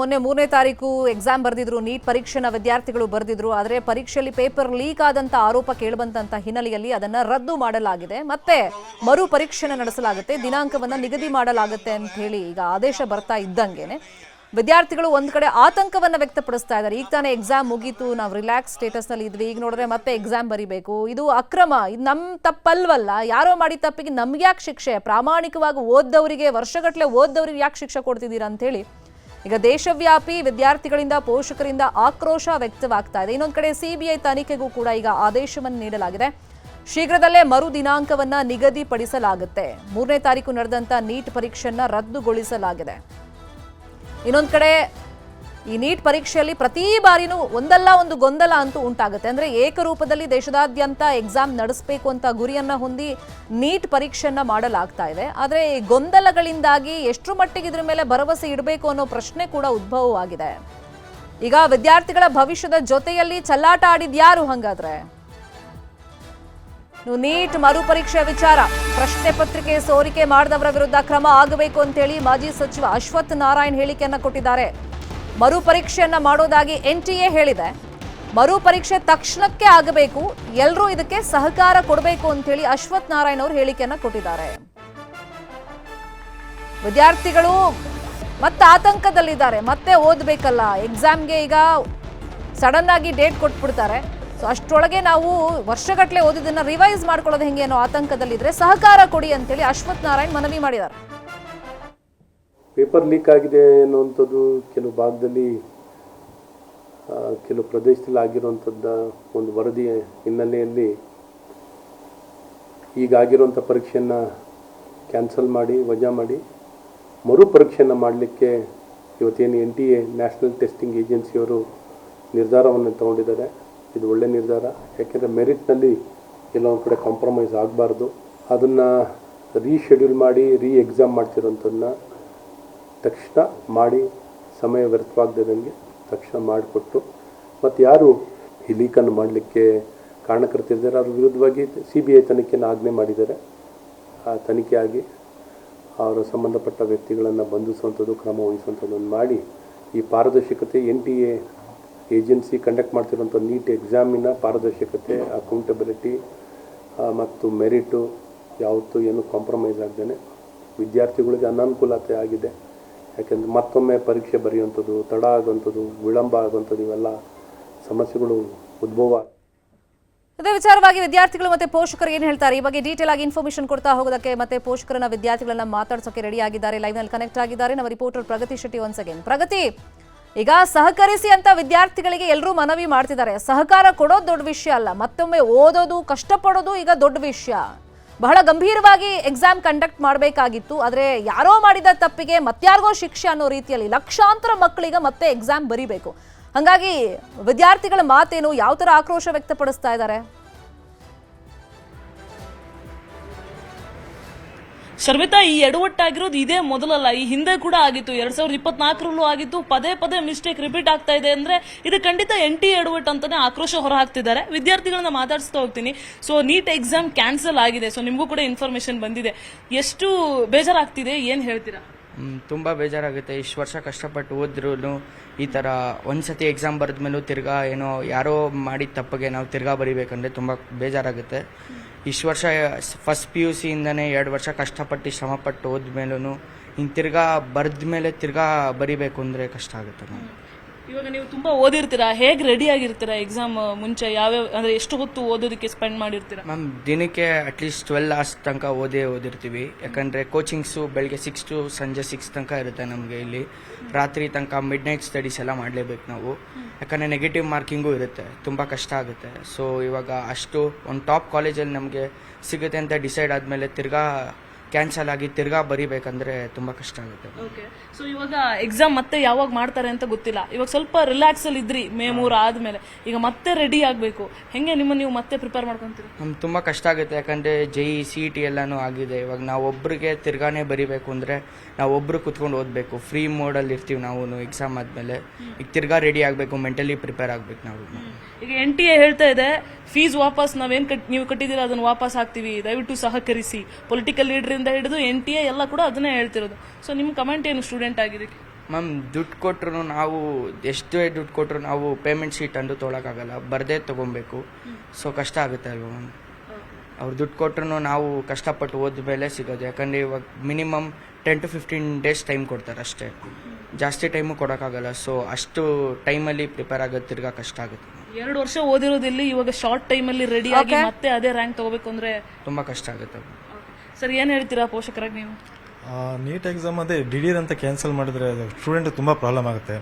ಮೊನ್ನೆ 3ನೇ ತಾರೀಕು ಎಕ್ಸಾಮ್ ಬರೆದಿದ್ರು, ನೀಟ್ ಪರೀಕ್ಷೆನ ವಿದ್ಯಾರ್ಥಿಗಳು ಬರೆದಿದ್ರು. ಆದರೆ ಪರೀಕ್ಷೆಯಲ್ಲಿ ಪೇಪರ್ ಲೀಕ್ ಆದಂತ ಆರೋಪ ಕೇಳಿಬಂದಂತ ಹಿನ್ನೆಲೆಯಲ್ಲಿ ಅದನ್ನ ರದ್ದು ಮಾಡಲಾಗಿದೆ. ಮತ್ತೆ ಮರು ಪರೀಕ್ಷೆನ ನಡೆಸಲಾಗುತ್ತೆ, ದಿನಾಂಕವನ್ನ ನಿಗದಿ ಮಾಡಲಾಗುತ್ತೆ ಅಂತ ಹೇಳಿ ಈಗ ಆದೇಶ ಬರ್ತಾ ಇದ್ದಂಗೆನೆ ವಿದ್ಯಾರ್ಥಿಗಳು ಒಂದ್ ಕಡೆ ಆತಂಕವನ್ನ ವ್ಯಕ್ತಪಡಿಸ್ತಾ ಇದ್ದಾರೆ. ಈಗ ತಾನೇ ಎಕ್ಸಾಮ್ ಮುಗೀತು, ನಾವು ರಿಲ್ಯಾಕ್ಸ್ ಸ್ಟೇಟಸ್ ನಲ್ಲಿ ಇದ್ವಿ, ಈಗ ನೋಡಿದ್ರೆ ಮತ್ತೆ ಎಕ್ಸಾಮ್ ಬರಿಬೇಕು, ಇದು ಅಕ್ರಮ, ಇದು ನಮ್ ತಪ್ಪಲ್ವಲ್ಲ, ಯಾರೋ ಮಾಡಿದ ತಪ್ಪಿಗೆ ನಮ್ಗೆ ಯಾಕೆ ಶಿಕ್ಷೆ, ಪ್ರಾಮಾಣಿಕವಾಗಿ ಓದ್ದವರಿಗೆ ವರ್ಷಗಟ್ಟಲೆ ಓದ್ದವರಿಗೆ ಯಾಕೆ ಶಿಕ್ಷೆ ಕೊಡ್ತಿದ್ದೀರಾ ಅಂತ ಹೇಳಿ ಈಗ ದೇಶವ್ಯಾಪಿ ವಿದ್ಯಾರ್ಥಿಗಳಿಂದ ಪೋಷಕರಿಂದ ಆಕ್ರೋಶ ವ್ಯಕ್ತವಾಗ್ತಾ ಇದೆ. ಇನ್ನೊಂದು ಕಡೆ ಸಿಬಿಐ ತನಿಖೆಗೂ ಕೂಡ ಈಗ ಆದೇಶವನ್ನು ನೀಡಲಾಗಿದೆ. ಶೀಘ್ರದಲ್ಲೇ ಮರು ದಿನಾಂಕವನ್ನ ನಿಗದಿಪಡಿಸಲಾಗುತ್ತೆ. 3ನೇ ತಾರೀಕು ನಡೆದಂತ ನೀಟ್ ಪರೀಕ್ಷೆಯನ್ನ ರದ್ದುಗೊಳಿಸಲಾಗಿದೆ. ಇನ್ನೊಂದು ಕಡೆ ಈ ನೀಟ್ ಪರೀಕ್ಷೆಯಲ್ಲಿ ಪ್ರತಿ ಬಾರಿನೂ ಒಂದಲ್ಲ ಒಂದು ಗೊಂದಲ ಅಂತೂ ಉಂಟಾಗುತ್ತೆ. ಅಂದ್ರೆ ಏಕರೂಪದಲ್ಲಿ ದೇಶದಾದ್ಯಂತ ಎಕ್ಸಾಮ್ ನಡೆಸಬೇಕು ಅಂತ ಗುರಿಯನ್ನ ಹೊಂದಿ ನೀಟ್ ಪರೀಕ್ಷೆಯನ್ನ ಮಾಡಲಾಗ್ತಾ ಇದೆ. ಆದರೆ ಈ ಗೊಂದಲಗಳಿಂದಾಗಿ ಎಷ್ಟು ಮಟ್ಟಿಗೆ ಇದ್ರ ಮೇಲೆ ಭರವಸೆ ಇಡಬೇಕು ಅನ್ನೋ ಪ್ರಶ್ನೆ ಕೂಡ ಉದ್ಭವವಾಗಿದೆ. ಈಗ ವಿದ್ಯಾರ್ಥಿಗಳ ಭವಿಷ್ಯದ ಜೊತೆಯಲ್ಲಿ ಚೆಲ್ಲಾಟ ಆಡಿದ್ಯಾರು ಹಂಗಾದ್ರೆ? ನೀಟ್ ಮರುಪರೀಕ್ಷೆ ವಿಚಾರ, ಪ್ರಶ್ನೆ ಪತ್ರಿಕೆ ಸೋರಿಕೆ ಮಾಡಿದವರ ವಿರುದ್ಧ ಕ್ರಮ ಆಗಬೇಕು ಅಂತೇಳಿ ಮಾಜಿ ಸಚಿವ ಅಶ್ವಥ್ ನಾರಾಯಣ್ ಹೇಳಿಕೆಯನ್ನ ಕೊಟ್ಟಿದ್ದಾರೆ. ಮರುಪರೀಕ್ಷೆಯನ್ನ ಮಾಡೋದಾಗಿ NTA ಹೇಳಿದೆ. ಮರುಪರೀಕ್ಷೆ ತಕ್ಷಣಕ್ಕೆ ಆಗಬೇಕು, ಎಲ್ಲರೂ ಇದಕ್ಕೆ ಸಹಕಾರ ಕೊಡಬೇಕು ಅಂತ ಹೇಳಿ ಅಶ್ವಥ್ ನಾರಾಯಣ್ ಅವರು ಹೇಳಿಕೆಯನ್ನ ಕೊಟ್ಟಿದ್ದಾರೆ. ವಿದ್ಯಾರ್ಥಿಗಳು ಮತ್ತೆ ಆತಂಕದಲ್ಲಿದ್ದಾರೆ, ಮತ್ತೆ ಓದಬೇಕಲ್ಲ, ಎಕ್ಸಾಮ್ಗೆ ಈಗ ಸಡನ್ ಆಗಿ ಡೇಟ್ ಕೊಟ್ಬಿಡ್ತಾರೆ, ಸೊ ಅಷ್ಟರೊಳಗೆ ನಾವು ವರ್ಷಗಟ್ಟಲೆ ಓದಿದ್ದನ್ನ ರಿವೈಸ್ ಮಾಡ್ಕೊಳ್ಳೋದು ಹೆಂಗೆ ಅನ್ನೋ ಆತಂಕದಲ್ಲಿದ್ರೆ ಸಹಕಾರ ಕೊಡಿ ಅಂತೇಳಿ ಅಶ್ವಥ್ ನಾರಾಯಣ್ ಮನವಿ ಮಾಡಿದ್ದಾರೆ. ಪೇಪರ್ ಲೀಕ್ ಆಗಿದೆ ಅನ್ನುವಂಥದ್ದು ಕೆಲವು ಭಾಗದಲ್ಲಿ, ಕೆಲವು ಪ್ರದೇಶದಲ್ಲಿ ಆಗಿರುವಂಥದ್ದ ಒಂದು ವರದಿ ಹಿನ್ನೆಲೆಯಲ್ಲಿ ಈಗಾಗಿರುವಂಥ ಪರೀಕ್ಷೆಯನ್ನು ಕ್ಯಾನ್ಸಲ್ ಮಾಡಿ, ವಜಾ ಮಾಡಿ ಮರು ಪರೀಕ್ಷೆಯನ್ನು ಮಾಡಲಿಕ್ಕೆ ಇವತ್ತೇನು NTA ನ್ಯಾಷನಲ್ ಟೆಸ್ಟಿಂಗ್ ಏಜೆನ್ಸಿಯವರು ನಿರ್ಧಾರವನ್ನು ತಗೊಂಡಿದ್ದಾರೆ. ಇದು ಒಳ್ಳೆ ನಿರ್ಧಾರ. ಯಾಕೆಂದರೆ ಮೆರಿಟ್ನಲ್ಲಿ ಕೆಲವೊಂದು ಕಡೆ ಕಾಂಪ್ರಮೈಸ್ ಆಗಬಾರ್ದು. ಅದನ್ನು ರೀಶೆಡ್ಯೂಲ್ ಮಾಡಿ ಎಕ್ಸಾಮ್ ಮಾಡ್ತಿರೋಂಥದ್ದನ್ನ ತಕ್ಷಣ ಮಾಡಿ, ಸಮಯ ವ್ಯರ್ಥವಾಗದಂಗೆ ತಕ್ಷಣ ಮಾಡಿಕೊಟ್ಟು, ಮತ್ತು ಯಾರು ಈ ಲೀಕನ್ನು ಮಾಡಲಿಕ್ಕೆ ಕಾರಣಕರ್ತಿದ್ದಾರೆ ಅವ್ರ ವಿರುದ್ಧವಾಗಿ CBI ತನಿಖೆಯನ್ನು ಆಜ್ಞೆ ಮಾಡಿದ್ದಾರೆ. ಆ ತನಿಖೆಯಾಗಿ ಅವರ ಸಂಬಂಧಪಟ್ಟ ವ್ಯಕ್ತಿಗಳನ್ನು ಬಂಧಿಸುವಂಥದ್ದು, ಕ್ರಮ ವಹಿಸುವಂಥದ್ದನ್ನು ಮಾಡಿ ಈ ಪಾರದರ್ಶಕತೆ, NTA ಏಜೆನ್ಸಿ ಕಂಡಕ್ಟ್ ಮಾಡ್ತಿರೋಂಥ ನೀಟ್ ಎಕ್ಸಾಮಿನ ಪಾರದರ್ಶಕತೆ, ಅಕೌಂಟಬಿಲಿಟಿ ಮತ್ತು ಮೆರಿಟು ಯಾವತ್ತೂ ಏನು ಕಾಂಪ್ರಮೈಸ್ ಆಗದೇನೆ ವಿದ್ಯಾರ್ಥಿಗಳಿಗೆ ಅನಾನುಕೂಲತೆ ಆಗಿದೆ. ಯಾಕೆಂದರೆ ಮತ್ತೊಮ್ಮೆ ಪರೀಕ್ಷೆ ಬರೆಯುವಂಥದ್ದು, ತಡ ಆಗುವಂಥದ್ದು, ವಿಳಂಬ ಆಗುವಂಥದ್ದು, ಇವೆಲ್ಲ ಸಮಸ್ಯೆಗಳು ಉದ್ಭವ. ಅದೇ ವಿಚಾರವಾಗಿ ವಿದ್ಯಾರ್ಥಿಗಳು ಮತ್ತೆ ಪೋಷಕರು ಏನು ಹೇಳ್ತಾರೆ ಈ ಬಗ್ಗೆ ಡೀಟೇಲ್ ಆಗಿ ಇನ್ಫಾರ್ಮೇಶನ್ ಕೊಡ್ತಾ ಹೋಗೋದಕ್ಕೆ ಮತ್ತೆ ಪೋಷಕರನ್ನ ವಿದ್ಯಾರ್ಥಿಗಳನ್ನ ಮಾತಾಡ್ಸೋಕೆ ರೆಡಿ ಆಗಿದ್ದಾರೆ, ಲೈವ್ ನಲ್ಲಿ ಕನೆಕ್ಟ್ ಆಗಿದ್ದಾರೆ ನಮ್ಮ ರಿಪೋರ್ಟರ್ ಪ್ರಗತಿ ಶೆಟ್ಟಿ. ಒನ್ಸ್ ಅಗೇನ್ ಪ್ರಗತಿ, ಈಗ ಸಹಕರಿಸಿ ಅಂತ ವಿದ್ಯಾರ್ಥಿಗಳಿಗೆ ಎಲ್ಲರೂ ಮನವಿ ಮಾಡ್ತಿದ್ದಾರೆ. ಸಹಕಾರ ಕೊಡೋದು ದೊಡ್ಡ ವಿಷಯ ಅಲ್ಲ, ಮತ್ತೊಮ್ಮೆ ಓದೋದು, ಕಷ್ಟಪಡೋದು ಈಗ ದೊಡ್ಡ ವಿಷಯ. ಬಹಳ ಗಂಭೀರವಾಗಿ ಎಕ್ಸಾಮ್ ಕಂಡಕ್ಟ್ ಮಾಡಬೇಕಾಗಿತ್ತು, ಆದರೆ ಯಾರೋ ಮಾಡಿದ ತಪ್ಪಿಗೆ ಮತ್ಯಾರಿಗೋ ಶಿಕ್ಷೆ ಅನ್ನೋ ರೀತಿಯಲ್ಲಿ ಲಕ್ಷಾಂತರ ಮಕ್ಕಳಿಗೆ ಮತ್ತೆ ಎಕ್ಸಾಮ್ ಬರೀಬೇಕು. ಹಾಗಾಗಿ ವಿದ್ಯಾರ್ಥಿಗಳ ಮಾತೇನು, ಯಾವ ತರ ಆಕ್ರೋಶ ವ್ಯಕ್ತಪಡಿಸ್ತಾ ಇದ್ದಾರೆ? ಶರ್ಮಿತಾ, ಈ ಎಡವಟ್ಟಾಗಿರೋದು ಇದೇ ಮೊದಲಲ್ಲ, ಈ ಹಿಂದೆ ಕೂಡ ಆಗಿತ್ತು. 2024ರಲ್ಲೂ ಆಗಿತ್ತು. ಪದೇ ಪದೇ ಮಿಸ್ಟೇಕ್ ರಿಪೀಟ್ ಆಗ್ತಾ ಇದೆ ಅಂದ್ರೆ ಇದು ಖಂಡಿತ NTA ಎಡವಟ್ ಅಂತಾನೆ ಆಕ್ರೋಶ ಹೊರ ಹಾಕ್ತಿದ್ದಾರೆ. ವಿದ್ಯಾರ್ಥಿಗಳನ್ನ ಮಾತಾಡಿಸ್ತಾ ಹೋಗ್ತೀನಿ. ಸೊ ನೀಟ್ ಎಕ್ಸಾಮ್ ಕ್ಯಾನ್ಸಲ್ ಆಗಿದೆ, ಸೊ ನಿಮಗೂ ಕೂಡ ಇನ್ಫಾರ್ಮೇಶನ್ ಬಂದಿದೆ. ಎಷ್ಟು ಬೇಜಾರಾಗ್ತಿದೆ, ಏನ್ ಹೇಳ್ತೀರಾ? ತುಂಬ ಬೇಜಾರಾಗುತ್ತೆ. ಇಷ್ಟು ವರ್ಷ ಕಷ್ಟಪಟ್ಟು ಓದಿದ್ರು ಈ ಥರ ಒಂದ್ಸತಿ ಎಕ್ಸಾಮ್ ಬರೆದ್ಮೇಲೂ ತಿರ್ಗಾ ಏನೋ ಯಾರೋ ಮಾಡಿದ ತಪ್ಪಿಗೆ ನಾವು ತಿರ್ಗಾ ಬರೀಬೇಕಂದ್ರೆ ತುಂಬ ಬೇಜಾರಾಗುತ್ತೆ. ಇಷ್ಟು ವರ್ಷ ಫಸ್ಟ್ PUC ಇಂದನೇ 2 ವರ್ಷ ಕಷ್ಟಪಟ್ಟು ಶ್ರಮಪಟ್ಟು ಓದ್ಮೇಲೂ ಹಿಂಗೆ ತಿರ್ಗಾ ಬರೆದ ಮೇಲೆ ತಿರ್ಗಾ ಬರೀಬೇಕು ಅಂದರೆ ಕಷ್ಟ ಆಗುತ್ತೆ. ಇವಾಗ ನೀವು ತುಂಬಾ ಓದಿರ್ತೀರಾ, ಹೇಗೆ ರೆಡಿ ಆಗಿರ್ತೀರಾ ಎಕ್ಸಾಮ್ ಮುಂಚೆ? ಯಾವ್ಯಾವ ಅಂದ್ರೆ ಎಷ್ಟು ಹೊತ್ತು ಓದೋದಕ್ಕೆ ಸ್ಪೆಂಡ್ ಮಾಡಿರ್ತೀರಾ? ಮ್ಯಾಮ್, ದಿನಕ್ಕೆ ಅಟ್ಲೀಸ್ಟ್ 12 hours ತನಕ ಓದಿರ್ತೀವಿ. ಯಾಕಂದರೆ ಕೋಚಿಂಗ್ಸು ಬೆಳಗ್ಗೆ 6 to ಸಂಜೆ 6 ತನಕ ಇರುತ್ತೆ ನಮಗೆ. ಇಲ್ಲಿ ರಾತ್ರಿ ತನಕ ಮಿಡ್ ನೈಟ್ ಸ್ಟಡೀಸ್ ಎಲ್ಲ ಮಾಡಲೇಬೇಕು ನಾವು. ಯಾಕಂದರೆ ನೆಗೆಟಿವ್ ಮಾರ್ಕಿಂಗು ಇರುತ್ತೆ, ತುಂಬ ಕಷ್ಟ ಆಗುತ್ತೆ. ಸೊ ಇವಾಗ ಅಷ್ಟು ಒಂದು ಟಾಪ್ ಕಾಲೇಜಲ್ಲಿ ನಮಗೆ ಸಿಗುತ್ತೆ ಅಂತ ಡಿಸೈಡ್ ಆದಮೇಲೆ ತಿರ್ಗಾ ಕ್ಯಾನ್ಸಲ್ ಆಗಿ ತಿರ್ಗಾ ಬರೀಬೇಕಂದ್ರೆ ತುಂಬ ಕಷ್ಟ ಆಗುತ್ತೆ. ಓಕೆ, ಸೊ ಇವಾಗ ಎಕ್ಸಾಮ್ ಮತ್ತೆ ಯಾವಾಗ ಮಾಡ್ತಾರೆ ಅಂತ ಗೊತ್ತಿಲ್ಲ. ಇವಾಗ ಸ್ವಲ್ಪ ರಿಲ್ಯಾಕ್ಸ್ ಅಲ್ಲಿ ಇದ್ರಿ May 3 ಆದ್ಮೇಲೆ, ಈಗ ಮತ್ತೆ ರೆಡಿ ಆಗಬೇಕು. ಹೆಂಗೆ ನೀವು ಮತ್ತೆ ಪ್ರಿಪೇರ್ ಮಾಡ್ಕೊಂತೀರಿ? ನಮ್ಗೆ ತುಂಬ ಕಷ್ಟ ಆಗುತ್ತೆ. ಯಾಕಂದರೆ JEE CET ಎಲ್ಲನೂ ಆಗಿದೆ. ಇವಾಗ ನಾವು ಒಬ್ಬರಿಗೆ ತಿರ್ಗಾನೇ ಬರೀಬೇಕು ಅಂದರೆ ನಾವು ಒಬ್ಬರು ಕುತ್ಕೊಂಡು ಓದಬೇಕು. ಫ್ರೀ ಮೋಡಲ್ಲಿ ಇರ್ತೀವಿ ನಾವು ಎಕ್ಸಾಮ್ ಆದಮೇಲೆ. ಈಗ ತಿರ್ಗಾ ರೆಡಿ ಆಗಬೇಕು, ಮೆಂಟಲಿ ಪ್ರಿಪೇರ್ ಆಗಬೇಕು ನಾವು. ಈಗ NTA ಹೇಳ್ತಾ ಇದೆ, ಫೀಸ್ ವಾಪಸ್ ನೀವು ಕಟ್ಟಿದ್ದೀರಾ ಅದನ್ನು ವಾಪಸ್ ಹಾಕ್ತೀವಿ, ದಯವಿಟ್ಟು ಸಹಕರಿಸಿ. ಪೊಲಿಟಿಕಲ್ ಲೀಡರ್ ಇಂದ ಹಿಡಿದು NTA ಎಲ್ಲ ಕೂಡ ಅದನ್ನೇ ಹೇಳ್ತಿರೋದು. ಸೊ ನಿಮ್ಮ ಕಮೆಂಟ್ ಏನು ಸ್ಟೂಡೆಂಟ್ ಆಗಿದ್ದಕ್ಕೆ? ಮ್ಯಾಮ್ ದುಡ್ಡು ಕೊಟ್ಟರು ನಾವು ಎಷ್ಟೇ ದುಡ್ಡು ಕೊಟ್ಟರು ನಾವು ಪೇಮೆಂಟ್ ಶೀಟ್ ಅಂದು ತೊಗೊಳಕ್ಕಾಗಲ್ಲ, ಬರದೇ ತೊಗೊಬೇಕು. ಸೊ ಕಷ್ಟ ಆಗುತ್ತೆ ಅಲ್ವಾ ಮ್ಯಾಮ್. ಅವ್ರು ದುಡ್ಡು ಕೊಟ್ಟರು ನಾವು ಕಷ್ಟಪಟ್ಟು ಓದ ಮೇಲೆ ಸಿಗೋದು. ಯಾಕಂದರೆ ಇವಾಗ ಮಿನಿಮಮ್ 10 to 15 days ಟೈಮ್ ಕೊಡ್ತಾರೆ ಅಷ್ಟೇ, ಜಾಸ್ತಿ ಟೈಮು ಕೊಡೋಕ್ಕಾಗಲ್ಲ. ಸೊ ಅಷ್ಟು ಟೈಮಲ್ಲಿ ಪ್ರಿಪೇರ್ ಆಗೋದು ತಿರ್ಗಾ ಕಷ್ಟ ಆಗುತ್ತೆ. 2 ವರ್ಷ ಓದಿರೋದಿಲ್ಲಿ ಇವಾಗ ಶಾರ್ಟ್ ಟೈಮಲ್ಲಿ ರೆಡಿ ಆಗಿ ಮತ್ತೆ ಅದೇ ರ್ಯಾಂಕ್ ತಗೋಬೇಕು ಅಂದ್ರೆ ತುಂಬ ಕಷ್ಟ ಆಗುತ್ತೆ. ಸರ್ ಏನ್ ಹೇಳ್ತೀರಾ ಪೋಷಕರಾಗಿ ನೀವು? ನೀಟ್ ಎಕ್ಸಾಮ್ ಅದೇ ದಿಢೀರ್ ಅಂತ ಕ್ಯಾನ್ಸಲ್ ಮಾಡಿದ್ರೆ ಸ್ಟೂಡೆಂಟ್ ತುಂಬ ಪ್ರಾಬ್ಲಮ್ ಆಗುತ್ತೆ.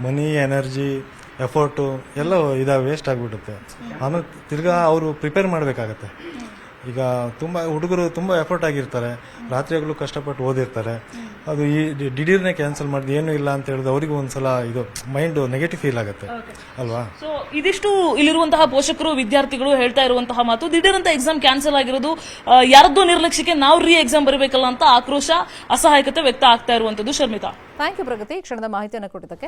ಮನಿ, ಎನರ್ಜಿ, ಎಫರ್ಟು ಎಲ್ಲ ವೇಸ್ಟ್ ಆಗಿಬಿಡುತ್ತೆ. ಆಮೇಲೆ ತಿರ್ಗಾ ಅವರು ಪ್ರಿಪೇರ್ ಮಾಡಬೇಕಾಗತ್ತೆ. ಈಗ ತುಂಬ ಹುಡುಗರು ತುಂಬ ಎಫರ್ಟ್ ಆಗಿರ್ತಾರೆ, ರಾತ್ರಿಯಾಗಲೂ ಕಷ್ಟಪಟ್ಟು ಓದಿರ್ತಾರೆ. ಅದು ಈ ದಿಢೀರ್ನೇ ಕ್ಯಾನ್ಸಲ್ ಮಾಡಿದ್ ಏನೂ ಇಲ್ಲ ಅಂತ ಹೇಳಿದ್ರೆ ಅವರಿಗೂ ಒಂದ್ಸಲ ಇದು ಮೈಂಡ್ ನೆಗೆಟಿವ್ ಫೀಲ್ ಆಗುತ್ತೆ ಅಲ್ವಾ. ಸೊ ಇದಿಷ್ಟು ಇಲ್ಲಿರುವಂತಹ ಪೋಷಕರು ವಿದ್ಯಾರ್ಥಿಗಳು ಹೇಳ್ತಾ ಇರುವಂತಹ ಮಾತು. ದಿಢೀರಂತ ಎಕ್ಸಾಮ್ ಕ್ಯಾನ್ಸಲ್ ಆಗಿರೋದು ಯಾರದ್ದೋ ನಿರ್ಲಕ್ಷ್ಯಕ್ಕೆ ನಾವು ಎಕ್ಸಾಮ್ ಬರಬೇಕಲ್ಲ ಅಂತ ಆಕ್ರೋಶ, ಅಸಹಾಯಕತೆ ವ್ಯಕ್ತ ಆಗ್ತಾ ಇರುವಂತದ್ದು. ಶರ್ಮಿತಾ, ಥ್ಯಾಂಕ್ ಯು ಪ್ರಗತಿ, ಕ್ಷಣದ ಮಾಹಿತಿಯನ್ನು ಕೊಟ್ಟಿದ್ದಕ್ಕೆ.